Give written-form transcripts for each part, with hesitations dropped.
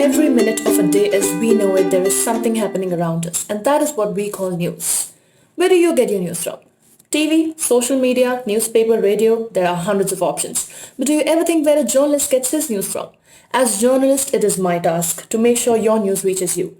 every minute of a day as we know it, there is something happening around us, and that is what we call news. Where do you get your news from? TV, social media, newspaper, radio, there are hundreds of options. But do you ever think where a journalist gets his news from? As journalist, it is my task to make sure your news reaches you.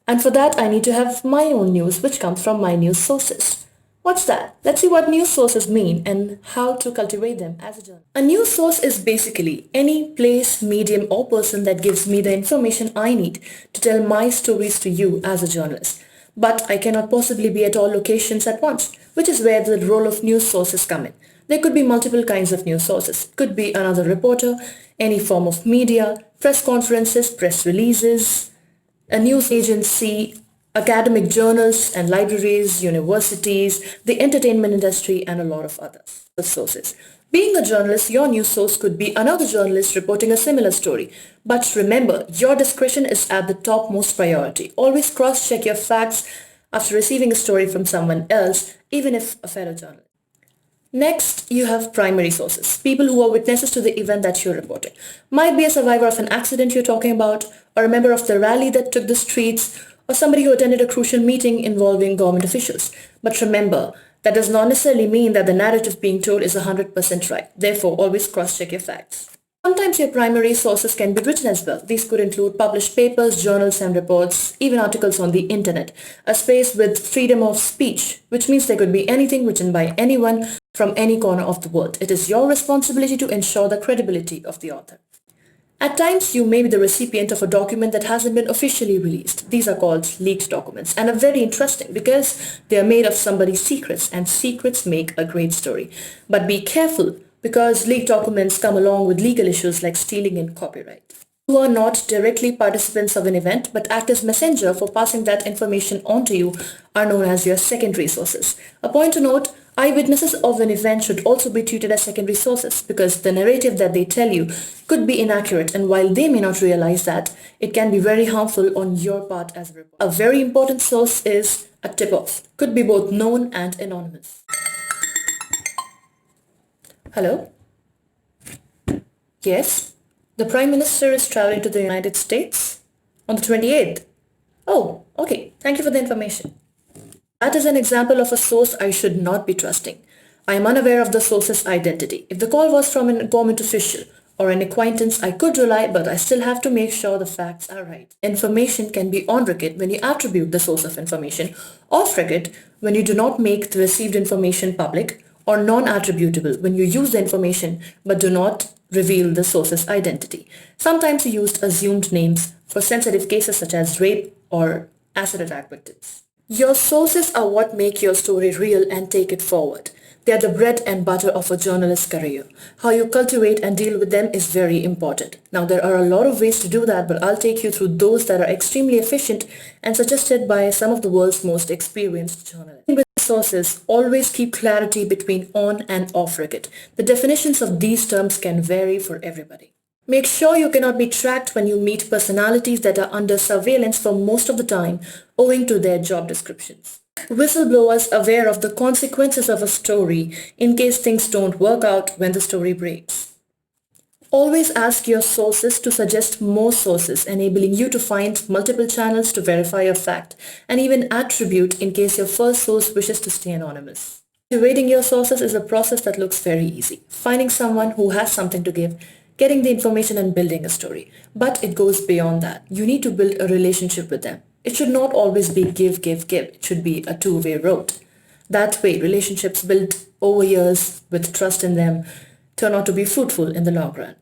And for that, I need to have my own news, which comes from my news sources. What's that? Let's see what news sources mean and how to cultivate them as a journalist. A news source is basically any place, medium or person that gives me the information I need to tell my stories to you as a journalist. But I cannot possibly be at all locations at once, which is where the role of news sources come in. There could be multiple kinds of news sources. It could be another reporter, any form of media, press conferences, press releases, a news agency, academic journals and libraries, universities, the entertainment industry, and a lot of other sources. Being a journalist, your news source could be another journalist reporting a similar story. But remember, your discretion is at the topmost priority. Always cross-check your facts after receiving a story from someone else, even if a fellow journalist. Next, you have primary sources, people who are witnesses to the event that you're reporting. Might be a survivor of an accident you're talking about, or a member of the rally that took the streets, or somebody who attended a crucial meeting involving government officials. But remember, that does not necessarily mean that the narrative being told is 100% right. Therefore, always cross-check your facts. Sometimes your primary sources can be written as well. These could include published papers, journals and reports, even articles on the internet, a space with freedom of speech, which means there could be anything written by anyone from any corner of the world. It is your responsibility to ensure the credibility of the author. At times, you may be the recipient of a document that hasn't been officially released. These are called leaked documents and are very interesting because they are made of somebody's secrets, and secrets make a great story. But be careful, because leaked documents come along with legal issues like stealing and copyright. Who are not directly participants of an event but act as messenger for passing that information on to you are known as your secondary sources. A point to note, eyewitnesses of an event should also be treated as secondary sources because the narrative that they tell you could be inaccurate, and while they may not realize that, it can be very harmful on your part as a reporter. A very important source is a tip-off. Could be both known and anonymous. Hello? Yes? The Prime Minister is traveling to the United States on the 28th. Oh, okay. Thank you for the information. That is an example of a source I should not be trusting. I am unaware of the source's identity. If the call was from a government official or an acquaintance, I could rely, but I still have to make sure the facts are right. Information can be on record when you attribute the source of information, off record when you do not make the received information public, or non-attributable when you use the information but do not reveal the source's identity. Sometimes you used assumed names for sensitive cases such as rape or acid attack victims. Your sources are what make your story real and take it forward. They are the bread and butter of a journalist's career. How you cultivate and deal with them is very important. Now there are a lot of ways to do that, but I'll take you through those that are extremely efficient and suggested by some of the world's most experienced journalists. With sources, always keep clarity between on and off record. The definitions of these terms can vary for everybody. Make sure you cannot be tracked when you meet personalities that are under surveillance for most of the time owing to their job descriptions. Whistleblowers aware of the consequences of a story in case things don't work out when the story breaks. Always ask your sources to suggest more sources, enabling you to find multiple channels to verify your fact, and even attribute in case your first source wishes to stay anonymous. Cultivating your sources is a process that looks very easy. Finding someone who has something to give, getting the information and building a story. But it goes beyond that. You need to build a relationship with them. It should not always be give, give, give. It should be a two-way road. That way, relationships built over years with trust in them turn out to be fruitful in the long run.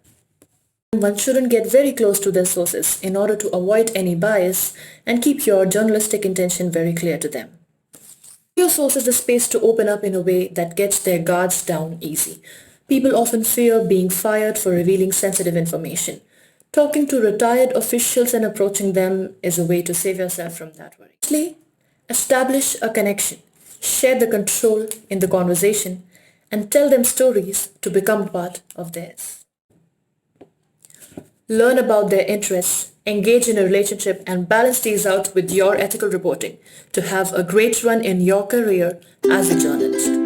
One shouldn't get very close to their sources in order to avoid any bias and keep your journalistic intention very clear to them. Give your sources the space to open up in a way that gets their guards down easy. People often fear being fired for revealing sensitive information. Talking to retired officials and approaching them is a way to save yourself from that worry. Lastly, establish a connection. Share the control in the conversation and tell them stories to become a part of theirs. Learn about their interests, engage in a relationship, and balance these out with your ethical reporting to have a great run in your career as a journalist.